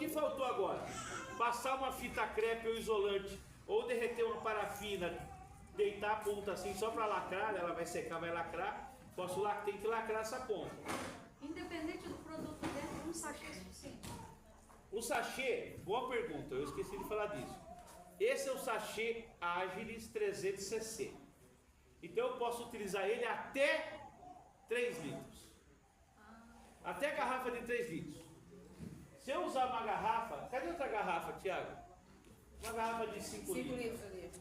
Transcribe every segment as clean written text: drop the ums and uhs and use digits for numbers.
que faltou agora? Passar uma fita crepe ou isolante, ou derreter uma parafina, deitar a ponta assim só para lacrar, ela vai secar, vai lacrar. Tem que lacrar essa ponta. Independente do produto dentro, um sachê é suficiente. O sachê, boa pergunta, eu esqueci de falar disso. Esse é o sachê Agilis 300cc. Então eu posso utilizar ele até 3 litros. Até garrafa de 3 litros. Se eu usar uma garrafa, cadê outra garrafa, Tiago? Uma garrafa de 5 litros. ali.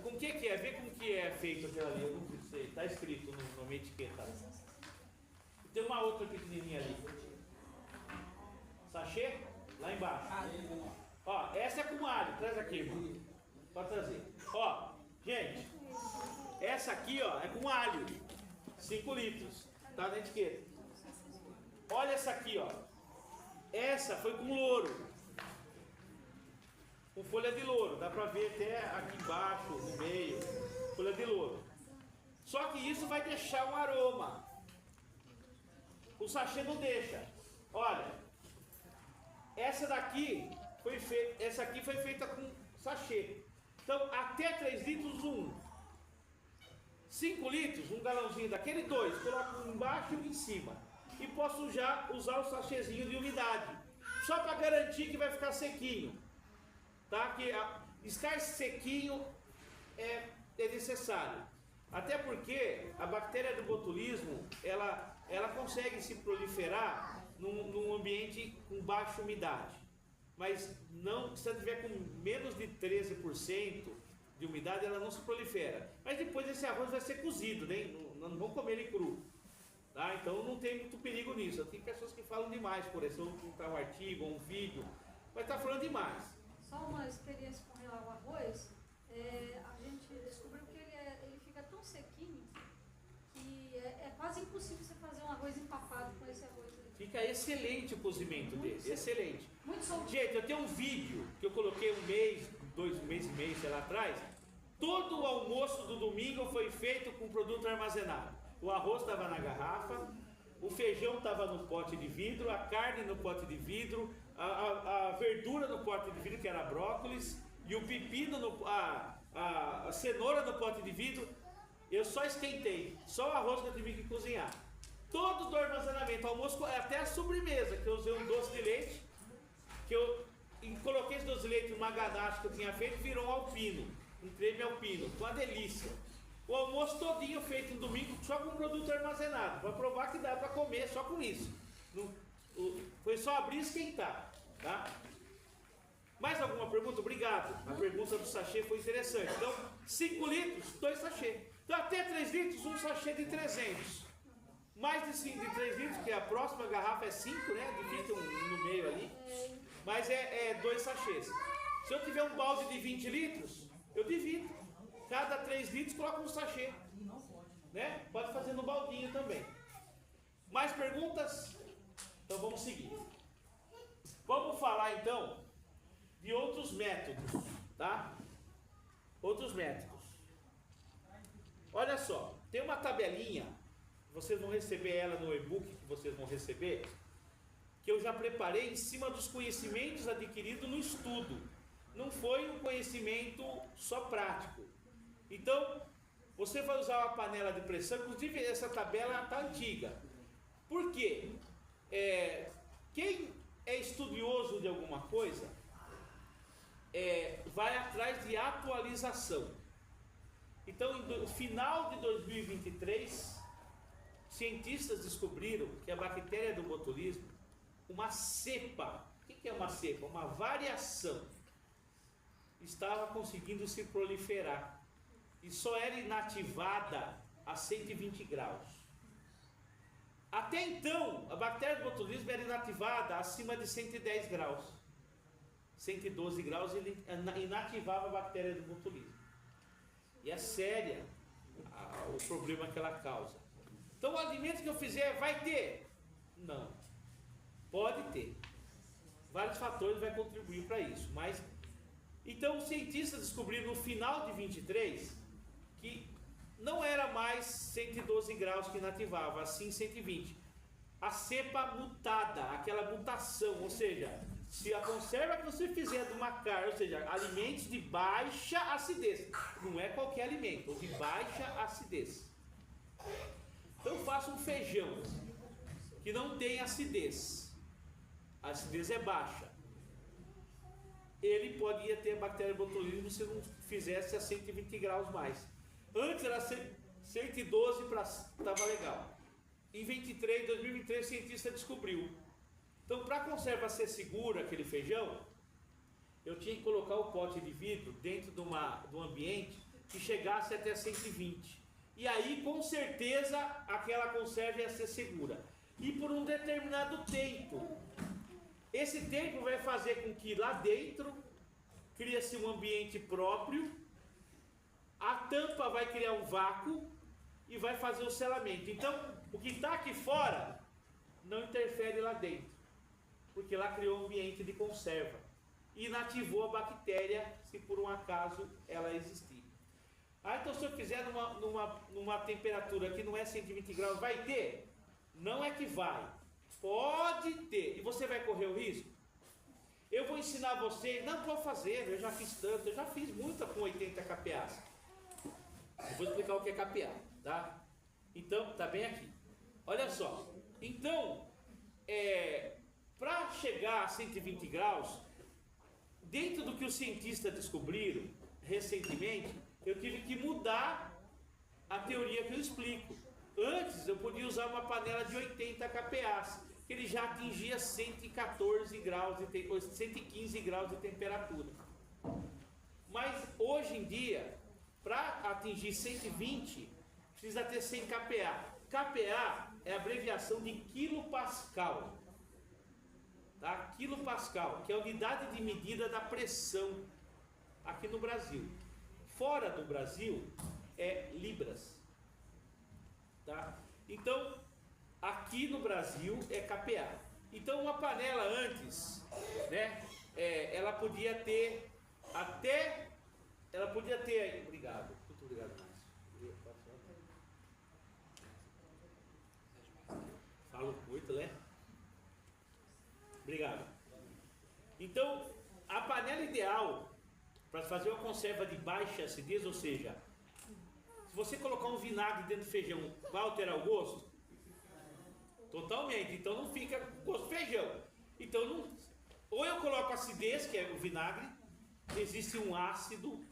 Com o que é? Vê como que é feito aquela ali, eu não sei, está escrito numa etiqueta. Tem uma outra pequenininha ali. Sachê? Lá embaixo. Ó, essa é com alho, traz aqui, irmão. Pode trazer. Ó, gente, essa aqui, ó, é com alho. 5 litros, tá na etiqueta. Olha essa aqui, ó. Essa foi com louro. Com folha de louro, dá pra ver até aqui embaixo, no meio, folha de louro. Só que isso vai deixar um aroma. O sachê não deixa. Olha, essa aqui foi feita com sachê. Então, até 3 litros, 5 litros, um galãozinho daquele, 2, coloco um embaixo e um em cima. E posso já usar o sachêzinho de umidade, só para garantir que vai ficar sequinho. Tá? Que estar sequinho é necessário. Até porque a bactéria do botulismo, ela consegue se proliferar num ambiente com baixa umidade. Mas não, se ela tiver com menos de 13% de umidade, ela não se prolifera. Mas depois esse arroz vai ser cozido, né? Não vão comer ele cru. Tá? Então não tem muito perigo nisso. Tem pessoas que falam demais, por exemplo, um artigo ou um vídeo, vai estar falando demais. Só uma experiência com relação ao arroz, a gente descobriu que ele fica tão sequinho que é quase impossível você fazer um arroz empapado com esse arroz. Fica excelente o cozimento dele, excelente. Muito solto. Gente, eu tenho um vídeo que eu coloquei 1 mês, 2 meses e meio, sei lá atrás. Todo o almoço do domingo foi feito com produto armazenado. O arroz estava na garrafa, o feijão estava no pote de vidro, a carne no pote de vidro, a verdura no pote de vidro, que era brócolis, e o pepino, a cenoura no pote de vidro. Eu só esquentei, só o arroz que eu tive que cozinhar. Todo do armazenamento, almoço, até a sobremesa, que eu usei um doce de leite, que eu coloquei esse doce de leite numa ganache que eu tinha feito, virou um alpino, um creme alpino, uma delícia. O almoço todinho feito no domingo, só com produto armazenado, para provar que dá para comer só com isso. Foi só abrir e esquentar, tá? Mais alguma pergunta? Obrigado. A pergunta do sachê foi interessante. Então, 5 litros, 2 sachê. Então, até 3 litros, um sachê de 300. Mais de 3 litros, que a próxima garrafa é 5, né? Divide no meio ali. Mas é 2 sachês. Se eu tiver um balde de 20 litros, eu divido. Cada 3 litros, coloca um sachê. Né? Pode fazer no baldinho também. Mais perguntas? Então, vamos seguir. Vamos falar, então, de outros métodos, tá? Outros métodos. Olha só, tem uma tabelinha, vocês vão receber ela no e-book que vocês vão receber, que eu já preparei em cima dos conhecimentos adquiridos no estudo. Não foi um conhecimento só prático. Então, você vai usar uma panela de pressão, inclusive essa tabela está antiga. Por quê? Quem é estudioso de alguma coisa, vai atrás de atualização. Então, no final de 2023, cientistas descobriram que a bactéria do botulismo, uma cepa, o que é uma cepa? Uma variação, estava conseguindo se proliferar e só era inativada a 120 graus. Até então, a bactéria do botulismo era inativada acima de 110 graus. 112 graus ele inativava a bactéria do botulismo. E é séria o problema que ela causa. Então o alimento que eu fizer vai ter? Não. Pode ter. Vários fatores vão contribuir para isso. Mas então os cientistas descobriram no final de 23 que não era mais 112 graus que inativava, assim 120. A cepa mutada, aquela mutação, ou seja, Se a conserva que você fizer de uma carne, ou seja, alimentos de baixa acidez, não é qualquer alimento, de baixa acidez. Então eu faço um feijão que não tem acidez, a acidez é baixa. Ele poderia ter bactéria botulismo se não fizesse a 120 graus mais. Antes era 112 para estava legal. Em 2023 o cientista descobriu. Então, para a conserva ser segura, aquele feijão, eu tinha que colocar o pote de vidro dentro de um ambiente que chegasse até 120. E aí, com certeza, aquela conserva ia ser segura. E por um determinado tempo. Esse tempo vai fazer com que lá dentro cria-se um ambiente próprio, a tampa vai criar um vácuo e vai fazer o selamento. Então, o que está aqui fora não interfere lá dentro, porque lá criou um ambiente de conserva e inativou a bactéria, se por um acaso ela existir. Então se eu fizer numa temperatura que não é 120 graus, vai ter? Não é que vai, pode ter, e você vai correr o risco? Eu vou ensinar vocês, não vou fazer, eu já fiz tanto, eu já fiz muita com 80 kPa. Eu vou explicar o que é kPa, tá? Então, tá bem aqui. Olha só, então, para chegar a 120 graus, dentro do que os cientistas descobriram recentemente, eu tive que mudar a teoria que eu explico. Antes eu podia usar uma panela de 80 kPa, que ele já atingia 114 graus, 115 graus de temperatura. Mas hoje em dia, para atingir 120, precisa ter 100 kPa. kPa é a abreviação de quilopascal. Tá? Quilopascal, que é a unidade de medida da pressão aqui no Brasil. Fora do Brasil é libras. Tá? Então, aqui no Brasil é kPa. Então, uma panela antes, né, ela podia ter até, obrigado, muito obrigado, Márcio. Falo muito, né? Obrigado. Então, a panela ideal para fazer uma conserva de baixa acidez, ou seja, se você colocar um vinagre dentro do feijão, vai alterar o gosto? Totalmente. Então não fica gosto de feijão. Então não, ou eu coloco acidez, que é o vinagre, existe um ácido,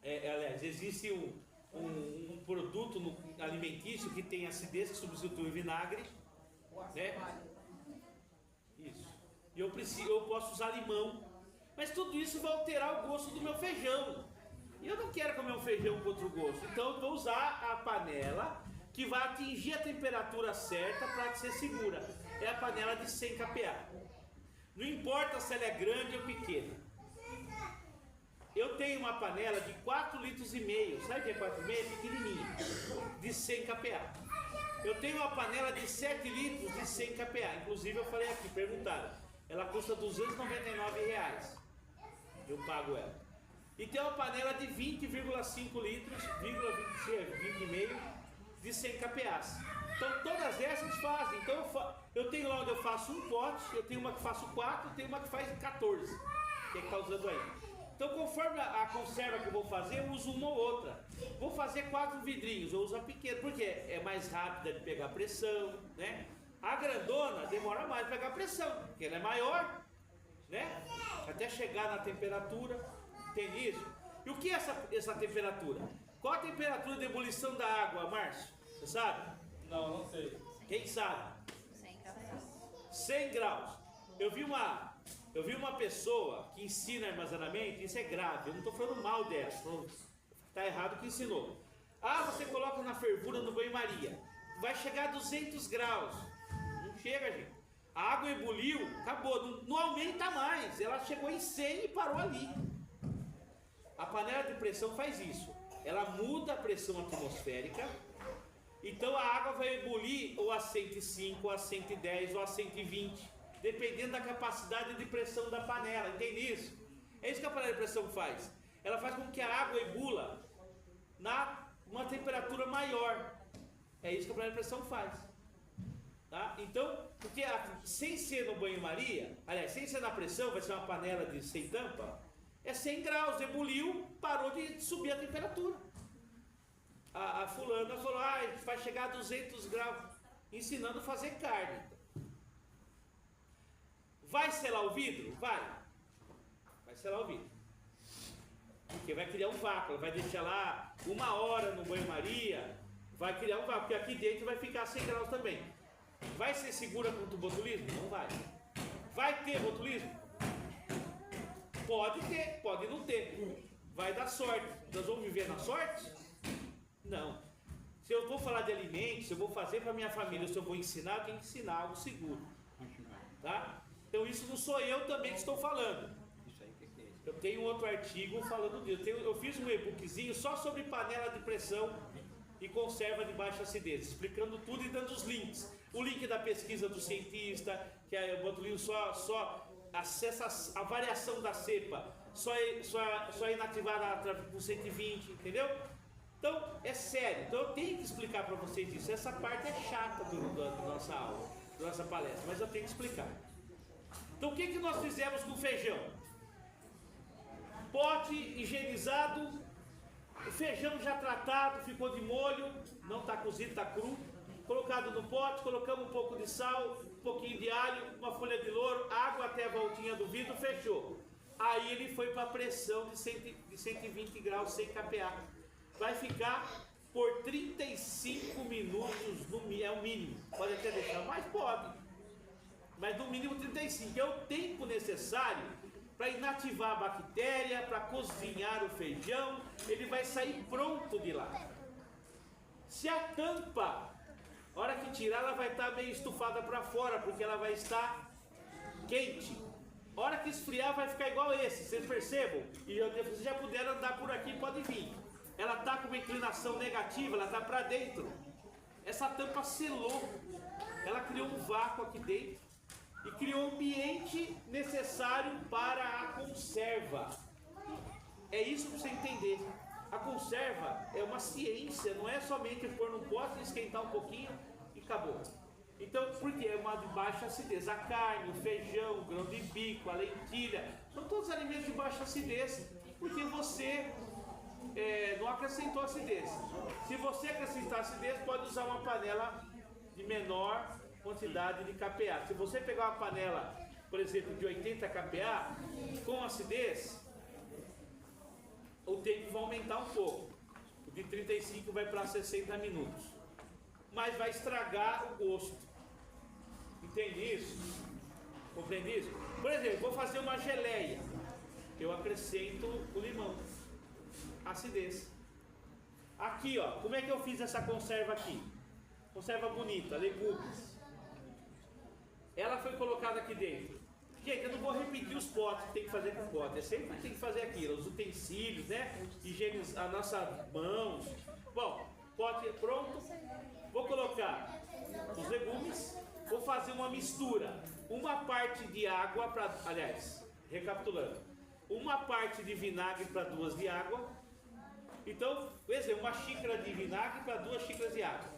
aliás, existe um produto alimentício que tem acidez que substitui o vinagre, né? Isso. E eu posso usar limão. Mas tudo isso vai alterar o gosto do meu feijão. E eu não quero comer um feijão com outro gosto. Então eu vou usar a panela que vai atingir a temperatura certa para ser segura. É a panela de 100 kPa. Não importa se ela é grande ou pequena. Eu tenho uma panela de 4,5 litros. Sabe o que é 4,5? Pequenininha. De 100 kPa. Eu tenho uma panela de 7 litros de 100 kPa. Inclusive eu falei aqui, perguntaram. Ela custa R$299. Eu pago ela. E tem uma panela de 20,5 litros, 20,5 de 100 kPa. Então todas essas fazem. Então eu tenho lá onde eu faço um pote, eu tenho uma que faço 4, eu tenho uma que faz 14, que é que está usando aí. Então conforme a conserva que eu vou fazer, eu uso uma ou outra. Vou fazer 4 vidrinhos, eu uso a pequena, porque é mais rápida de pegar pressão, né? A grandona demora mais de pegar pressão, porque ela é maior, né? Até chegar na temperatura, entende isso? E o que é essa temperatura? Qual a temperatura de ebulição da água, Márcio? Você sabe? Não, não sei. Quem sabe? 100 graus. 100 graus. Eu vi uma pessoa que ensina armazenamento, isso é grave, eu não estou falando mal dela, está errado o que ensinou. Você coloca na fervura no banho-maria, vai chegar a 200 graus. Não chega, gente. A água ebuliu, acabou, não aumenta mais. Ela chegou em 100 e parou ali. A panela de pressão faz isso. Ela muda a pressão atmosférica. Então a água vai ebulir ou a 105, ou a 110, ou a 120, dependendo da capacidade de pressão da panela. Entende isso? É isso que a panela de pressão faz. Ela faz com que a água ebula uma temperatura maior. É isso que a panela de pressão faz. Tá? Então, porque sem ser no banho-maria, aliás, sem ser na pressão, vai ser uma panela de sem tampa, é 100 graus, ebuliu, parou de subir a temperatura. A fulana falou, vai chegar a 200 graus, ensinando a fazer carne. Vai selar o vidro? Vai selar o vidro. Porque vai criar um vácuo, vai deixar lá 1 hora no banho-maria, vai criar um vácuo, porque aqui dentro vai ficar 100 graus também. Vai ser segura contra o botulismo? Não vai. Vai ter botulismo? Pode ter, pode não ter. Vai dar sorte. Nós vamos viver na sorte? Não. Se eu vou falar de alimentos, se eu vou fazer para minha família, se eu vou ensinar, eu tenho que ensinar algo seguro. Tá? Então isso não sou eu também que estou falando. Eu tenho outro artigo falando disso. Eu fiz um e-bookzinho só sobre panela de pressão e conserva de baixa acidez, explicando tudo e dando os links. O link da pesquisa do cientista, que o botulismo só acessa a variação da cepa, só é inativada com 120, entendeu? Então, é sério. Então eu tenho que explicar para vocês isso. Essa parte é chata da nossa aula, da nossa palestra, mas eu tenho que explicar. Então o que nós fizemos com o feijão? Pote higienizado, o feijão já tratado, ficou de molho, não está cozido, está cru, colocado no pote, colocamos um pouco de sal, um pouquinho de alho, uma folha de louro, água até a voltinha do vidro, fechou. Aí ele foi para a pressão de 120 graus sem kPa. Vai ficar por 35 minutos, é o mínimo. Pode até deixar mais? Pode. Mas no mínimo 35, é o tempo necessário para inativar a bactéria, para cozinhar o feijão, ele vai sair pronto de lá. Se a tampa, a hora que tirar, ela vai estar meio estufada para fora, porque ela vai estar quente. A hora que esfriar vai ficar igual esse, vocês percebam? E vocês já puderam andar por aqui, pode vir. Ela está com uma inclinação negativa, ela está para dentro. Essa tampa selou, ela criou um vácuo aqui dentro e criou o ambiente necessário para a conserva. É isso para você entender. A conserva é uma ciência, não é somente pôr num pote, esquentar um pouquinho e acabou. Então, porque é uma de baixa acidez. A carne, o feijão, o grão de bico, a lentilha, são todos alimentos de baixa acidez, porque você não acrescentou acidez. Se você acrescentar acidez, pode usar uma panela de menor quantidade de kPa. Se você pegar uma panela, por exemplo, de 80 kPa, com acidez, o tempo vai aumentar um pouco. De 35 vai para 60 minutos. Mas vai estragar o gosto. Entende isso? Compreende isso? Por exemplo, vou fazer uma geleia. Eu acrescento o limão. Acidez. Aqui, ó, como é que eu fiz essa conserva aqui? Conserva bonita, legumes. Ela foi colocada aqui dentro. Gente, eu não vou repetir os potes que tem que fazer com o pote. É sempre que tem que fazer aquilo, os utensílios, né? Higienizar as nossas mãos. Bom, pote pronto. Vou colocar os legumes. Vou fazer uma mistura. Uma parte de água para... Aliás, recapitulando. Uma parte de vinagre para 2 de água. Então, por exemplo, uma xícara de vinagre para 2 xícaras de água.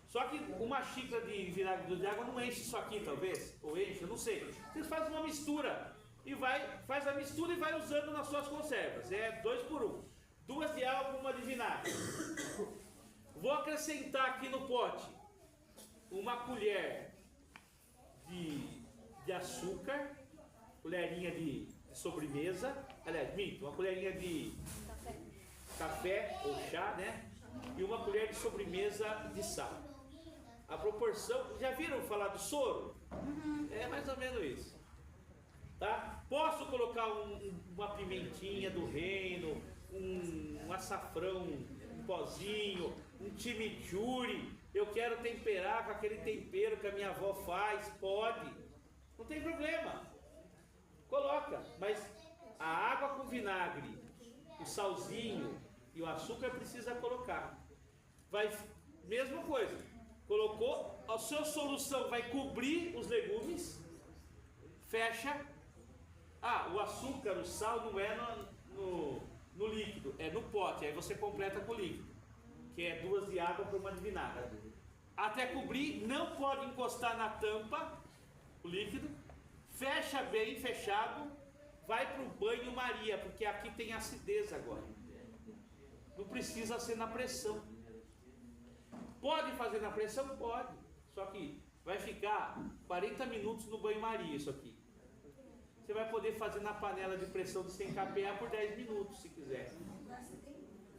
Só que uma xícara de vinagre de água não enche isso aqui, talvez. Ou enche, eu não sei. Vocês fazem uma mistura. E faz a mistura e vai usando nas suas conservas. É 2 por 1. 2 de água, 1 de vinagre. Vou acrescentar aqui no pote uma colher de açúcar. Colherinha de sobremesa. Aliás, minto, uma colherinha de café ou chá, né? E uma colher de sobremesa de sal. A proporção, já viram falar do soro? É mais ou menos isso. Tá? Posso colocar uma pimentinha do reino, um açafrão, um pozinho, um chimichurri. Eu quero temperar com aquele tempero que a minha avó faz. Pode. Não tem problema. Coloca. Mas a água com vinagre, o salzinho e o açúcar precisa colocar. Mesma coisa. Colocou, a sua solução vai cobrir os legumes. Fecha. O açúcar, o sal não é no líquido, é no pote. Aí você completa com o líquido, que é 2 de água para 1 de vinagre. até cobrir, não pode encostar na tampa, o líquido, fecha bem fechado, vai para o banho-maria, porque aqui tem acidez agora. Não precisa ser na pressão. Pode fazer na pressão? Pode. Só que vai ficar 40 minutos no banho-maria isso aqui. Você vai poder fazer na panela de pressão de 100 kPa por 10 minutos, se quiser.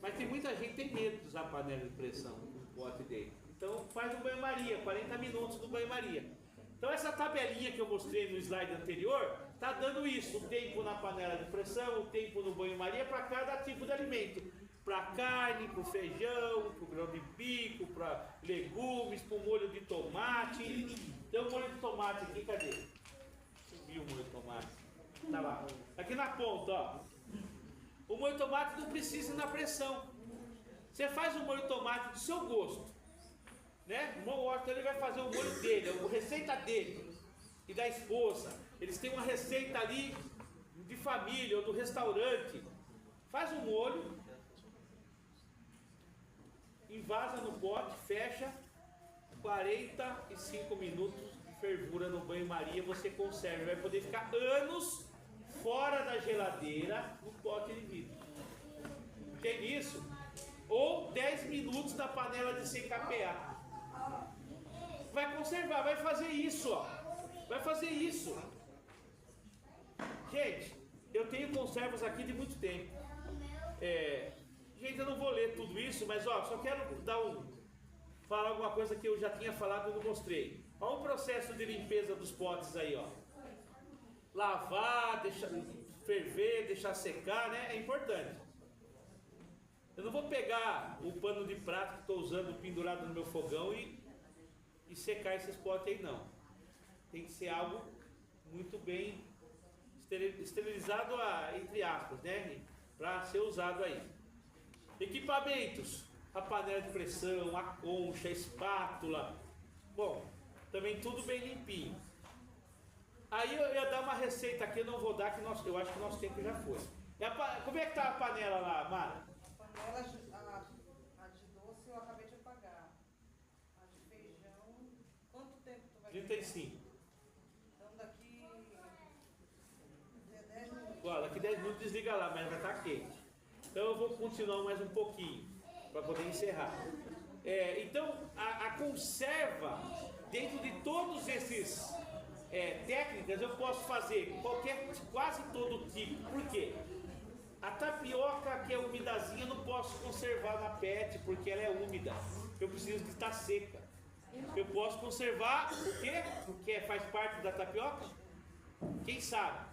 Mas tem muita gente que tem medo de usar a panela de pressão, o pote dele. Então faz no banho-maria, 40 minutos no banho-maria. Então essa tabelinha que eu mostrei no slide anterior, está dando isso, o tempo na panela de pressão, o tempo no banho-maria para cada tipo de alimento. Para carne, para o feijão, para o grão de bico, para legumes, para o molho de tomate. Então o molho de tomate aqui, cadê? Subiu o molho de tomate. Tá lá. Aqui na ponta, ó. O molho de tomate não precisa ir na pressão. Você faz o molho de tomate do seu gosto. Né? O Washington ele vai fazer o molho dele, a receita dele e da esposa. Eles têm uma receita ali de família ou do restaurante. Faz o molho, invasa no pote, fecha, 45 minutos de fervura no banho-maria, você conserva, vai poder ficar anos fora da geladeira no pote de vidro. Entende isso? Ou 10 minutos na panela de 100 kPa. Vai conservar, vai fazer isso, ó. Vai fazer isso. Gente, eu tenho conservas aqui de muito tempo. Gente, eu não vou ler tudo isso, mas ó, só quero falar alguma coisa que eu já tinha falado e não mostrei. Olha o processo de limpeza dos potes aí, ó. Lavar, deixar ferver, deixar secar, né? É importante. Eu não vou pegar o pano de prato que estou usando pendurado no meu fogão e secar esses potes aí, não. Tem que ser algo muito bem esterilizado, entre aspas, né? Para ser usado aí. Equipamentos: a panela de pressão, a concha, a espátula. Bom, também tudo bem limpinho. Aí eu ia dar uma receita aqui, eu não vou dar, que eu acho que o nosso tempo já foi. Como é que tá a panela lá, Mara? A panela, a de doce eu acabei de apagar. A de feijão, quanto tempo tu vai 35. Então daqui 10 minutos. Ó, daqui 10 minutos desliga lá, mas vai estar quente. Então eu vou continuar mais um pouquinho, para poder encerrar. Então, a conserva, dentro de todos esses técnicas, eu posso fazer quase todo tipo. Por quê? A tapioca, que é umidazinha, eu não posso conservar na PET, porque ela é úmida. Eu preciso de estar seca. Eu posso conservar o quê? O que faz parte da tapioca? Quem sabe?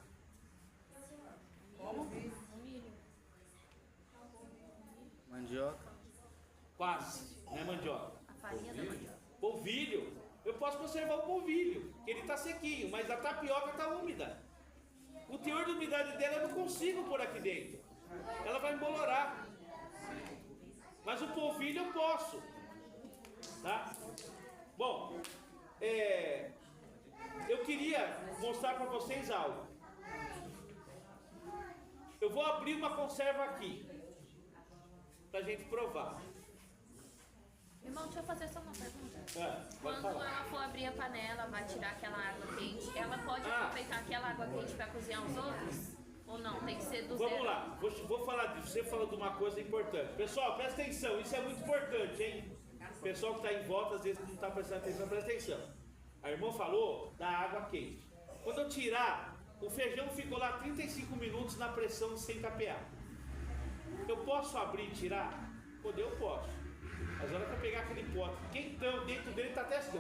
Como? Mandioca. Quase, não é mandioca. A farinha da mandioca. Polvilho, eu posso conservar o polvilho, que ele está sequinho, mas a tapioca está úmida. O teor de umidade dela eu não consigo pôr aqui dentro. Ela vai embolorar. Mas o polvilho eu posso. Tá? Bom, eu queria mostrar para vocês algo. Eu vou abrir uma conserva aqui, para a gente provar. Irmão, deixa eu fazer só uma pergunta. Pode Quando falar. ela for abrir a panela, vai tirar aquela água quente, ela pode aproveitar aquela água quente para cozinhar os outros? Ou não? Tem que ser do zero? Vamos lá, vou falar disso. Você falou de uma coisa importante. Pessoal, presta atenção, isso é muito importante, hein? O pessoal que está em volta, às vezes não está prestando atenção, presta atenção. A irmã falou da água quente. Quando eu tirar, o feijão ficou lá 35 minutos na pressão de 100 kPa. Eu posso abrir e tirar? Poder, eu posso. Mas na hora que eu pegar aquele pote quentão, dentro dele está até assim.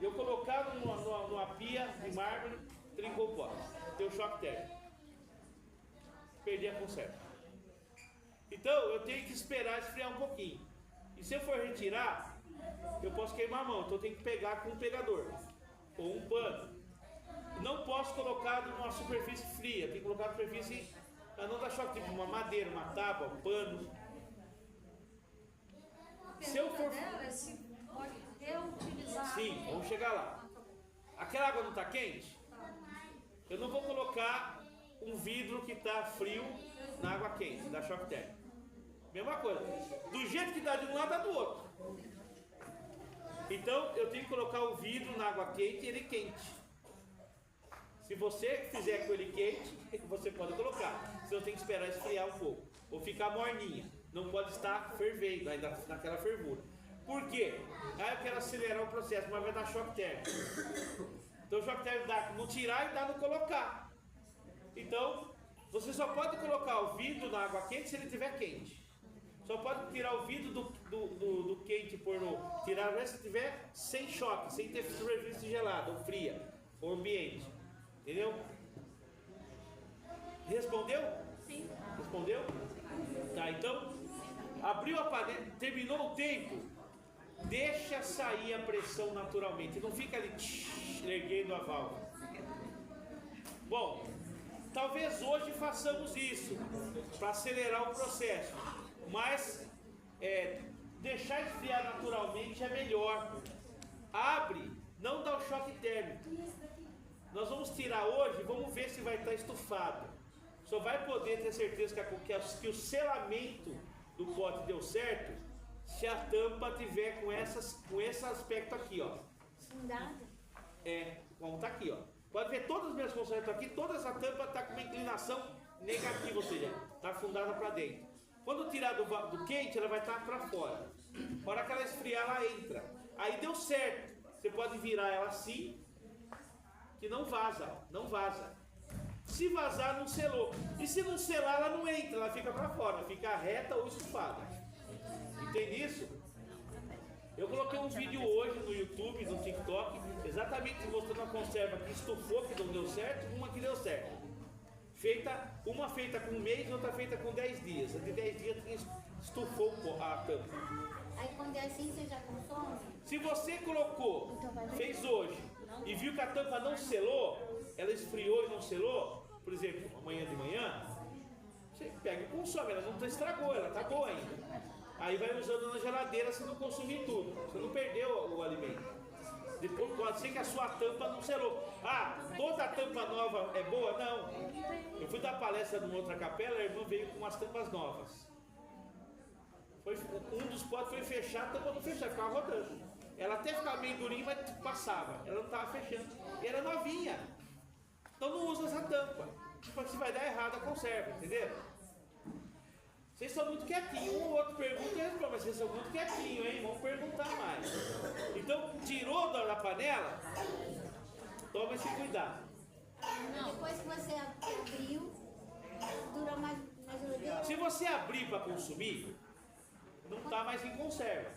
Eu colocar numa pia de mármore, trincou o pote. Deu choque térmico. Perdi a conserva. Então eu tenho que esperar esfriar um pouquinho. E se eu for retirar, eu posso queimar a mão. Então eu tenho que pegar com um pegador ou um pano. Não posso colocar numa superfície fria. Tem que colocar na superfície para não dar choque, tipo uma madeira, uma tábua, um pano. Se eu for... dela é se pode reutilizar. Sim, vamos chegar lá. Aquela água não está quente? Eu não vou colocar um vidro que está frio na água quente, dá choque térmico. Mesma coisa. Do jeito que dá de um lado, dá do outro. Então eu tenho que colocar o vidro na água quente e ele quente. Se você fizer com ele quente, você pode colocar. Senão tem que esperar esfriar um pouco. Ou ficar morninha. Não pode estar fervendo, ainda naquela fervura. Por quê? Aí eu quero acelerar o processo, mas vai dar choque térmico. Então o choque térmico dá no tirar e dá no colocar. Então, você só pode colocar o vidro na água quente se ele estiver quente. Só pode tirar o vidro do quente por tirar se estiver sem choque, sem ter superfície gelada ou fria, ou ambiente. Entendeu? Respondeu? Sim. Respondeu? Tá, então, abriu a panela, terminou o tempo, deixa sair a pressão naturalmente, não fica ali erguendo a válvula. Bom, talvez hoje façamos isso, para acelerar o processo, mas deixar esfriar naturalmente é melhor. Abre, não dá o choque térmico. Nós vamos tirar hoje, vamos ver se vai estar estufado. Só vai poder ter certeza que o selamento do pote deu certo se a tampa tiver com esse aspecto aqui, ó. Fundada? Vamos tá aqui, ó. Pode ver todas as minhas consertas aqui, toda essa tampa está com uma inclinação negativa, ou seja, está afundada para dentro. Quando tirar do quente, ela vai estar para fora. Na hora que ela esfriar, ela entra. Aí deu certo. Você pode virar ela assim, que não vaza, não vaza. Se vazar, não selou. E se não selar, ela não entra, ela fica para fora, fica reta ou estufada. Entende isso? Eu coloquei um vídeo hoje no YouTube, no TikTok, exatamente mostrando a conserva que estufou, que não deu certo, uma que deu certo. Uma feita com 1 mês e outra feita com 10 dias. A de 10 dias estufou a tampa. Aí quando é assim, você já consome? Se você colocou, fez hoje, e viu que a tampa não selou, ela esfriou e não selou, por exemplo, amanhã de manhã, você pega e consome, ela não estragou, ela está boa ainda. Aí vai usando na geladeira se não consumir tudo, você não perdeu o alimento. Depois pode ser que a sua tampa não selou. Ah, toda tampa nova é boa? Não. Eu fui dar palestra numa outra capela, a irmã veio com umas tampas novas. Um dos potes foi fechar, a tampa não fechava, ficava rodando. Ela até ficava meio durinha, mas passava. Ela não estava fechando. E era novinha. Então não usa essa tampa. Porque se vai dar errado a conserva, entendeu? Vocês são muito quietinhos. Um ou outro pergunta e responde, mas vocês são muito quietinhos, hein? Vamos perguntar mais. Então, tirou da panela, toma esse cuidado. Depois que você abriu, dura mais na geladeira? Se você abrir para consumir, não está mais em conserva.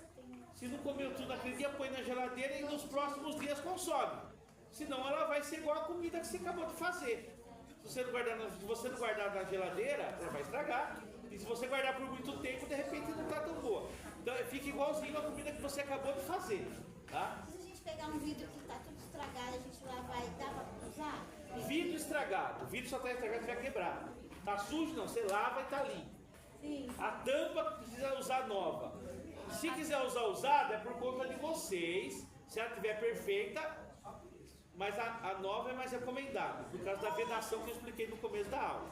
Se não comeu tudo naquele dia, põe na geladeira e nos próximos dias consome. Senão ela vai ser igual a comida que você acabou de fazer. Se você não guardar na geladeira, ela vai estragar. E se você guardar por muito tempo, de repente não está tão boa. Então fica igualzinho a comida que você acabou de fazer. Tá? Se a gente pegar um vidro que está tudo estragado, a gente lavar e dá para usar? Vidro estragado. O vidro só está estragado se vai quebrar. Tá sujo não, você lava e está limpo. Sim. A tampa precisa usar nova. Se quiser usar usada, é por conta de vocês. Se ela estiver perfeita, mas a nova é mais recomendada, por causa da vedação que eu expliquei no começo da aula.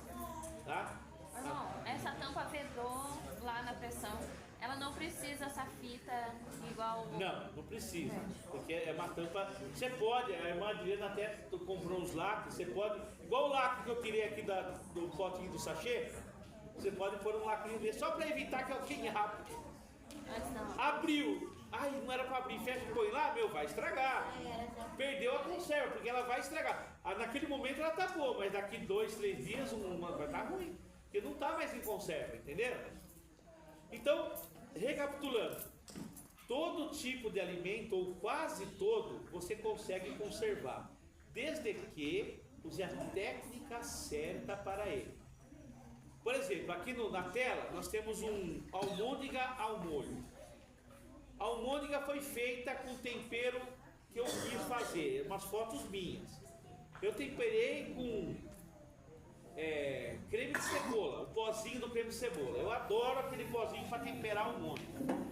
Tá? Não, essa tampa vedou lá na pressão. Ela não precisa essa fita igual... Não precisa. Porque é uma tampa... Você pode, a irmã Adriana até comprou uns lacres, você pode... Igual o lacre que eu tirei aqui do potinho do sachê, você pode pôr um lacrinho desse, só para evitar que ela queime rápido. Antes não. Abriu. Ai, não era para abrir, fecha e põe lá, vai estragar. Perdeu a conserva, porque ela vai estragar. Naquele momento ela tá boa, mas daqui 2, 3 dias vai estar ruim. Porque não está mais em conserva, entendeu? Então, recapitulando, todo tipo de alimento, ou quase todo, você consegue conservar, desde que use a técnica certa para ele. Por exemplo, aqui na tela, nós temos um almôndega ao molho. A almôndega foi feita com tempero que eu quis fazer, umas fotos minhas. Eu temperei com creme de cebola, o pozinho do creme de cebola. Eu adoro aquele pozinho para temperar um monte,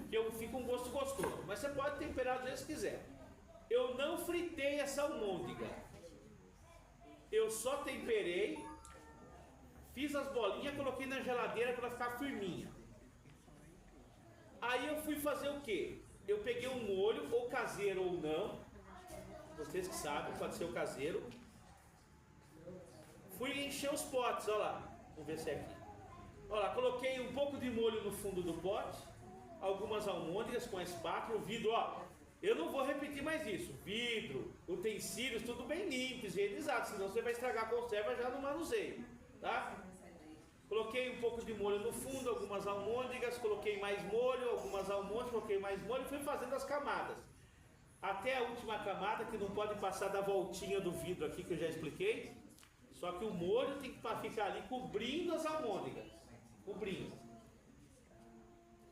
que fica um gosto gostoso. Mas você pode temperar do jeito que quiser. Eu não fritei essa almôndega. Eu só temperei, fiz as bolinhas, coloquei na geladeira para ela ficar firminha. Aí eu fui fazer o quê? eu peguei um molho, ou caseiro ou não, vocês que sabem, pode ser o caseiro. Fui encher os potes, olha lá, vamos ver se é aqui. Olha lá, coloquei um pouco de molho no fundo do pote, algumas almôndegas com a espátula, o vidro, ó. Eu não vou repetir mais isso. Vidro, utensílios, tudo bem limpo, higienizado, senão você vai estragar a conserva já no manuseio, tá? Coloquei um pouco de molho no fundo, algumas almôndegas, coloquei mais molho, algumas almôndegas, coloquei mais molho e fui fazendo as camadas. Até a última camada, que não pode passar da voltinha do vidro aqui, que eu já expliquei. Só que o molho tem que ficar ali cobrindo as almôndegas. Cobrindo.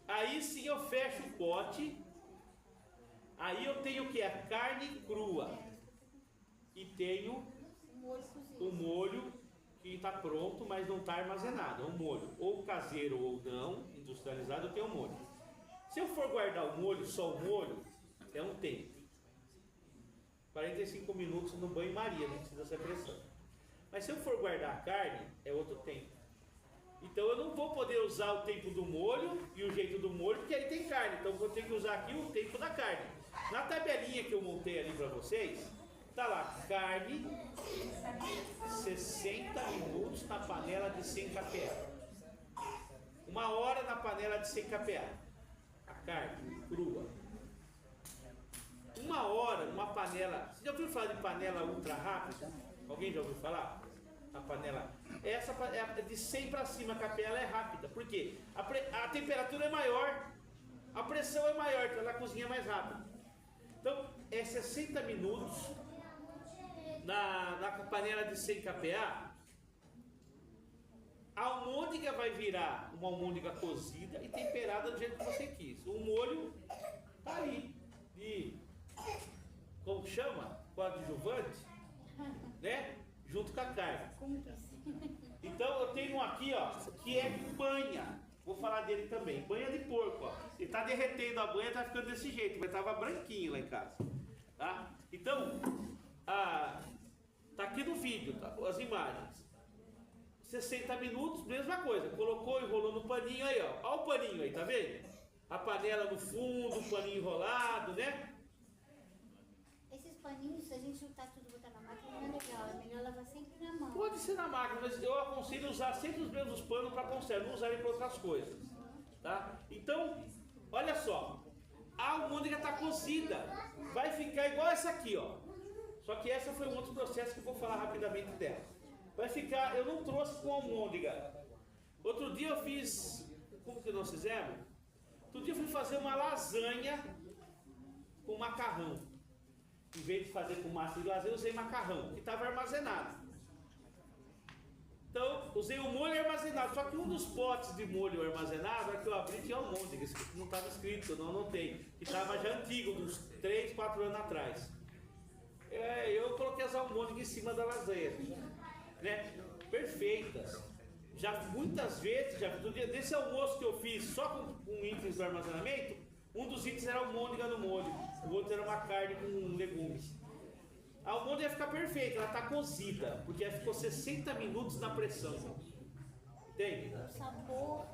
Aí sim eu fecho o pote. Aí eu tenho o que? A carne crua. E tenho o molho que está pronto, mas não está armazenado. É um molho, ou caseiro ou não, industrializado, eu tenho um molho. Se eu for guardar o molho, só o molho, é um tempo. 45 minutos no banho-maria, não precisa ser pressão. Mas se eu for guardar a carne, é outro tempo. Então eu não vou poder usar o tempo do molho e o jeito do molho, porque aí tem carne. Então eu vou ter que usar aqui o tempo da carne. Na tabelinha que eu montei ali para vocês, tá lá, carne, 60 minutos na panela de 100 kPa. 1 hora na panela de 100 kPa. A carne crua. 1 hora numa panela. Você já ouviu falar de panela ultra rápida? Alguém já ouviu falar? A panela. Essa é de 100 para cima, a kPa ela é rápida. Por quê? A temperatura é maior, a pressão é maior, então ela cozinha mais rápido. Então é 60 minutos na panela de 100 kPa. A almôndega vai virar uma almôndega cozida e temperada do jeito que você quis. O molho tá aí. E como chama? Coadjuvante, né? Junto com a carne. Então eu tenho um aqui, ó, que é banha. Vou falar dele também. Banha de porco, ó. Ele tá derretendo a banha, tá ficando desse jeito, mas tava branquinho lá em casa. Tá? Então, tá aqui no vídeo, tá? As imagens. 60 minutos, mesma coisa. Colocou, enrolou no paninho aí, ó. Olha o paninho aí, tá vendo? A panela no fundo, o paninho enrolado, né? Esses paninhos, se a gente juntar tudo e botar na máquina, não é legal. É melhor lavar sempre na mão. Pode ser na máquina, mas eu aconselho usar sempre os mesmos panos para conserva, não usar ele para outras coisas. Tá? Então, olha só. A almôndega está cozida. Vai ficar igual essa aqui, ó. Só que essa foi um outro processo que eu vou falar rapidamente dela. Vai ficar, eu não trouxe com almôndega. Outro dia eu fiz, como que nós fizemos? Outro dia eu fui fazer uma lasanha com macarrão. Em vez de fazer com massa de lasanha, eu usei macarrão, que estava armazenado. Então, usei o molho armazenado. Só que um dos potes de molho armazenado, a que eu abri, tinha almôndega. Não estava escrito, eu não anotei. Que estava já antigo, uns 3, 4 anos atrás. Eu coloquei as almôndegas em cima da lasanha, né? Perfeitas. Já muitas vezes, desse almoço que eu fiz só com itens do armazenamento, um dos itens era almôndega no molho, o outro era uma carne com legumes. A almôndega ia ficar perfeita, ela está cozida, porque ela ficou 60 minutos na pressão. Entende? O sabor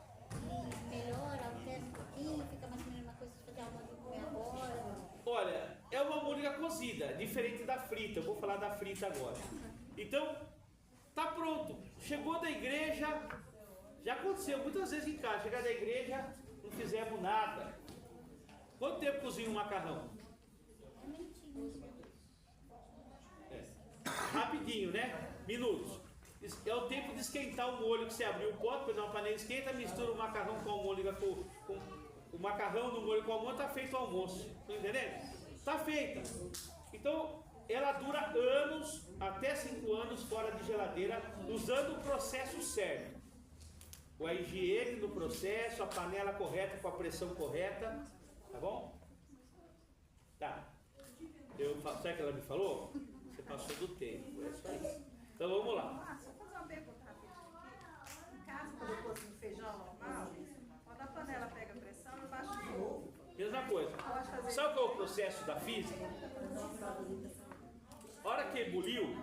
melhora, altera um pouquinho, fica mais ou menos uma coisa de fazer almôndega comer agora. Olha, é uma almôndega cozida, diferente da frita. Eu vou falar da frita agora. Então, tá pronto. Chegou da igreja, já aconteceu muitas vezes em casa. Chegar da igreja, não fizemos nada. Quanto tempo cozinha um macarrão? Rapidinho, né? Minutos. É o tempo de esquentar o molho que você abriu o pote, depois uma panela esquenta, mistura o macarrão com a almôndega, com o macarrão no molho com a almôndega, tá feito o almoço. Tá entendendo? Tá feita. Então, ela dura anos, até 5 anos fora de geladeira, usando o processo certo. Com a higiene do processo, a panela correta, com a pressão correta. Tá bom? Tá. Sabe o que ela me falou? Você passou do tempo. É só isso. Então vamos lá. Só fazer uma pergunta rapidinho aqui. Em casa, quando eu cozinho feijão normal, quando a panela pega pressão, eu baixo de novo. Mesma coisa. Sabe qual é o processo da física? A hora que ebuliu.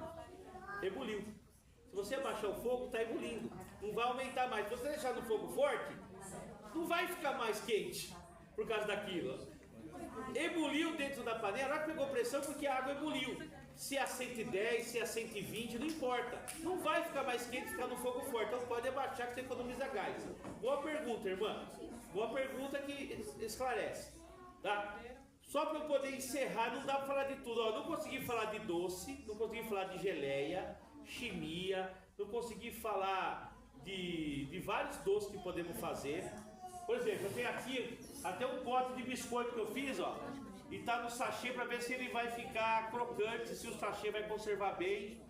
Se você abaixar o fogo, está ebulindo. Não vai aumentar mais. Se você deixar no fogo forte, não vai ficar mais quente por causa daquilo. Ebuliu dentro da panela, ela pegou pressão porque a água ebuliu. Se é a 110, se é a 120, não importa. Não vai ficar mais quente e ficar no fogo forte. Então pode abaixar que você economiza gás. Boa pergunta, irmã. Boa pergunta que esclarece. Tá? Só para eu poder encerrar, não dá para falar de tudo. Ó, não consegui falar de doce, não consegui falar de geleia, chimia, não consegui falar de vários doces que podemos fazer. Por exemplo, eu tenho aqui até um pote de biscoito que eu fiz, ó, e tá no sachê para ver se ele vai ficar crocante, se o sachê vai conservar bem.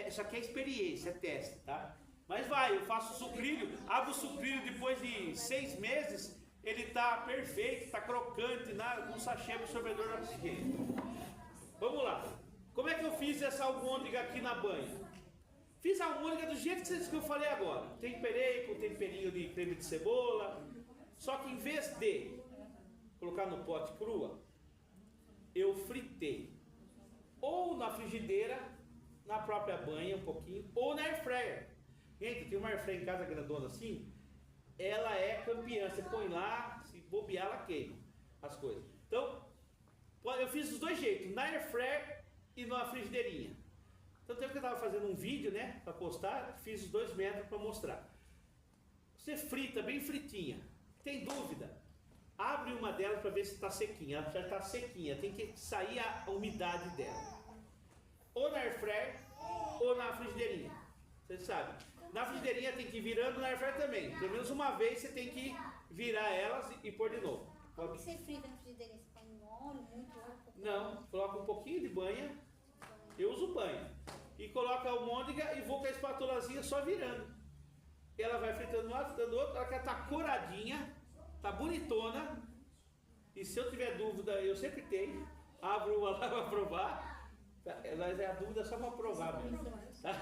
Isso aqui é experiência, é teste, tá? Mas vai, eu faço sucrilho, abro o sucrilho depois de 6 meses, ele tá perfeito, tá crocante, com sachê absorvedor de oxigênio. Vamos lá. Como é que eu fiz essa almôndega aqui na banha? Fiz a almôndega do jeito que eu falei agora. Temperei com temperinho de creme de cebola. Só que em vez de colocar no pote crua, eu fritei. Ou na frigideira, na própria banha um pouquinho, ou na air fryer. Gente, tem uma air fryer em casa grandona assim, ela é campeã. Você põe lá, se bobear, ela queima as coisas. Então, eu fiz dos dois jeitos, na air fryer e na frigideirinha. Então, tempo que eu estava fazendo um vídeo, né, para postar, fiz os 2 métodos para mostrar. Você frita bem fritinha. Tem dúvida? Abre uma delas para ver se está sequinha. Ela já está sequinha, tem que sair a umidade dela. Ou na air fryer ou na frigideirinha. Você sabe. Na frigideirinha tem que ir virando, na air fryer também. Pelo menos uma vez você tem que virar elas e pôr de novo. Como que você frita na frigideira? Você põe óleo, muito óleo? Não, coloca um pouquinho de banha. Eu uso banha. E coloca a almôndega e vou com a espátulazinha só virando. Ela vai fritando um lado, fritando do outro. Ela está coradinha, está bonitona. E se eu tiver dúvida, eu sempre tenho. Abro uma lá para provar. Mas a dúvida é só para provar mesmo. Tá?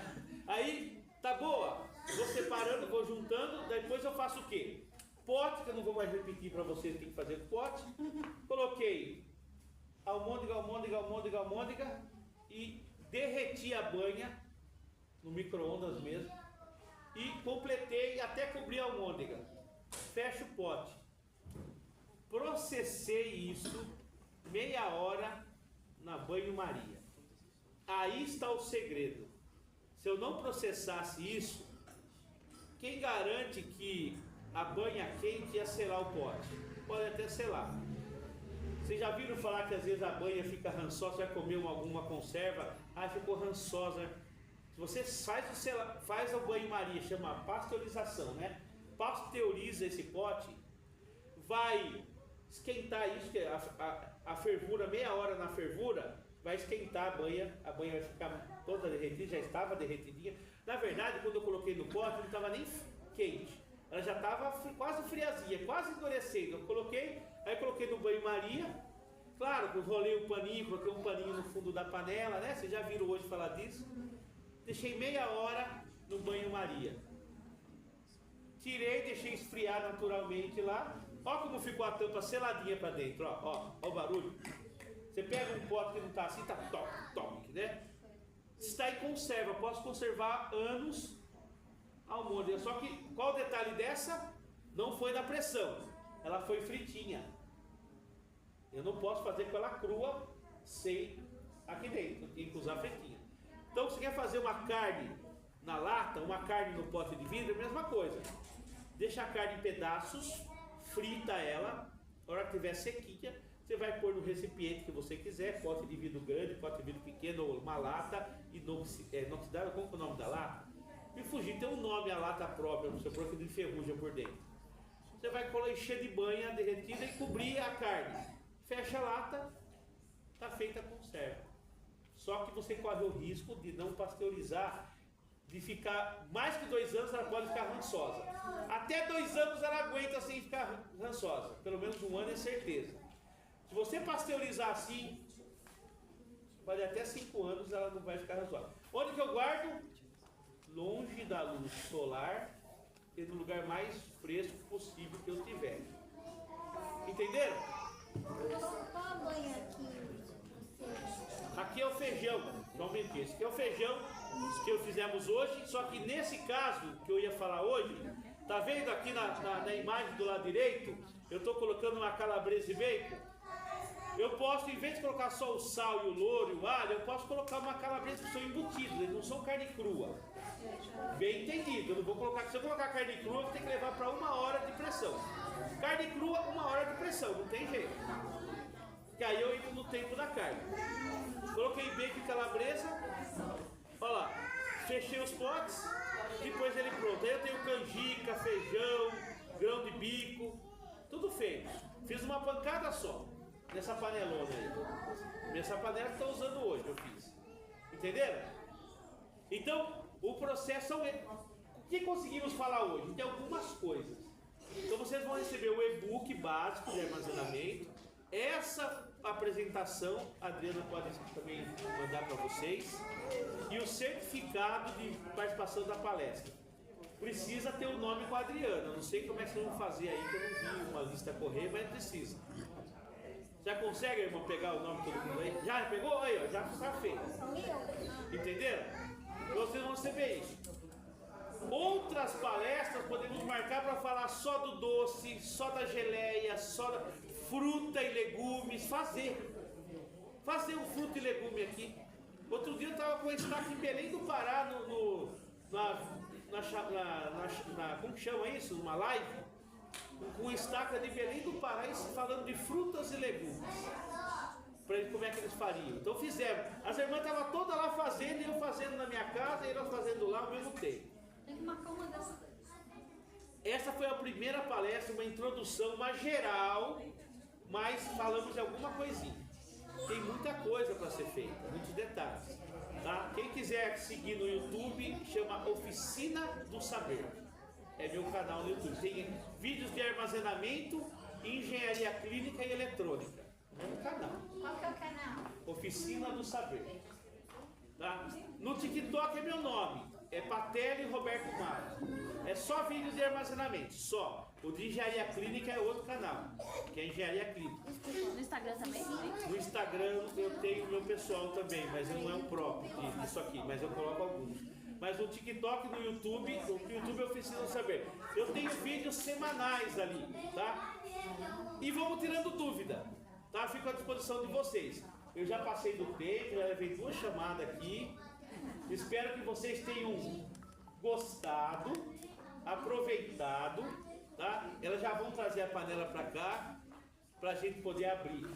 Aí, tá boa. Vou separando, vou juntando. Depois eu faço o quê? Pote, que eu não vou mais repetir para vocês, tem que fazer o pote. Coloquei almôndega. E derreti a banha no micro-ondas mesmo e completei até cobrir a almôndega. Fecho o pote. Processei isso meia hora na banho-maria. Aí está o segredo. Se eu não processasse isso, quem garante que a banha quente ia selar o pote? Pode até selar. Vocês já viram falar que às vezes a banha fica rançosa, vai comer alguma conserva, ficou rançosa. Se você faz a banho-maria, chama pasteurização, né? Pasteuriza esse pote, vai esquentar isso, que a fervura, meia hora na fervura, vai esquentar a banha vai ficar toda derretida, já estava derretidinha. Na verdade, quando eu coloquei no pote, não estava nem quente, ela já estava quase friazinha, quase endurecendo. Eu coloquei no banho-maria, claro que eu rolei o paninho, coloquei um paninho no fundo da panela, né? Vocês já viram hoje falar disso. Deixei meia hora no banho-maria. Tirei, deixei esfriar naturalmente lá. Olha como ficou a tampa seladinha para dentro, ó o barulho. Você pega um pote que não está assim, tá toque, né? Está em conserva, posso conservar anos a almôndega. Só que, qual o detalhe dessa? Não foi na pressão, ela foi fritinha. Eu não posso fazer com ela crua sem aqui dentro, eu tenho que usar fritinha. Então, se você quer fazer uma carne na lata, uma carne no pote de vidro, é a mesma coisa. Deixa a carne em pedaços, frita ela, na hora que estiver sequinha, você vai pôr no recipiente que você quiser, pote de vidro grande, pote de vidro pequeno, ou uma lata inoxidável. Como é o nome da lata? Me fugir, tem um nome, a lata própria, você pôr que não enferruja por dentro. Você vai encher de banha derretida e cobrir a carne. Fecha a lata, está feita a conserva. Só que você corre o risco de não pasteurizar, de ficar mais que 2 anos, ela pode ficar rançosa. Até 2 anos ela aguenta sem ficar rançosa. Pelo menos 1 ano é certeza. Se você pasteurizar assim, pode até 5 anos ela não vai ficar rançosa. Onde que eu guardo? Longe da luz solar e no lugar mais fresco possível que eu tiver. Entenderam? Qual a banha aqui? Aqui é o feijão, somente esse. Aqui é o feijão que eu fizemos hoje, só que nesse caso que eu ia falar hoje, tá vendo aqui na imagem do lado direito, eu estou colocando uma calabresa e bacon. Eu posso, em vez de colocar só o sal e o louro e o alho, eu posso colocar uma calabresa que são embutidos, eles não são carne crua. Bem entendido, eu não vou colocar, se eu colocar carne crua, eu vou ter que levar para 1 hora de pressão. Carne crua, 1 hora de pressão, não tem jeito. Que aí eu entro no tempo da carne. Coloquei bacon e calabresa, olha lá, fechei os potes, depois ele pronto. Aí eu tenho canjica, feijão, grão de bico, tudo feito. Fiz uma pancada só, nessa panelona aí. Nessa panela que estou usando hoje, eu fiz. Entenderam? Então, o processo é... O que conseguimos falar hoje? Tem algumas coisas. Então vocês vão receber o e-book básico de armazenamento. Essa apresentação, a Adriana pode também mandar para vocês. E o certificado de participação da palestra. Precisa ter o nome com a Adriana. Não sei como é que vocês vão fazer aí, que eu não vi uma lista correr, mas precisa. Já consegue, irmão, pegar o nome de todo mundo aí? Já pegou? Aí, ó, já está feito. Entenderam? Vocês vão receber isso. Outras palestras podemos marcar para falar só do doce, só da geleia, só da fruta e legumes. Fazer um fruta e legume aqui. Outro dia eu estava com a estaca em Belém do Pará, como que chama isso? Numa live? Com estaca de Belém do Pará falando de frutas e legumes. Para eles como é que eles fariam. Então fizeram. As irmãs estavam todas lá fazendo, e eu fazendo na minha casa e elas fazendo lá ao mesmo tempo. Tem que marcar uma dessas. Essa foi a primeira palestra, uma introdução, uma geral, mas falamos de alguma coisinha. Tem muita coisa para ser feita, muitos detalhes. Tá? Quem quiser seguir no YouTube, chama Oficina do Saber. É meu canal no YouTube. Tem vídeos de armazenamento, engenharia clínica e eletrônica. É um canal. Qual que é o canal? Oficina do Saber. Tá? No TikTok é meu nome. É Patelli Roberto Mário. É só vídeo de armazenamento, só. O de engenharia clínica é outro canal, que é engenharia clínica. No Instagram também? No Instagram eu tenho o meu pessoal também, mas não é o próprio disso aqui, mas eu coloco alguns. Mas no TikTok, no YouTube é Oficina do Saber. Eu tenho vídeos semanais ali, tá? E vamos tirando dúvida, tá? Fico à disposição de vocês. Eu já passei do tempo, já levei 2 chamadas aqui. Espero que vocês tenham gostado, aproveitado, tá? Elas já vão trazer a panela para cá, para a gente poder abrir.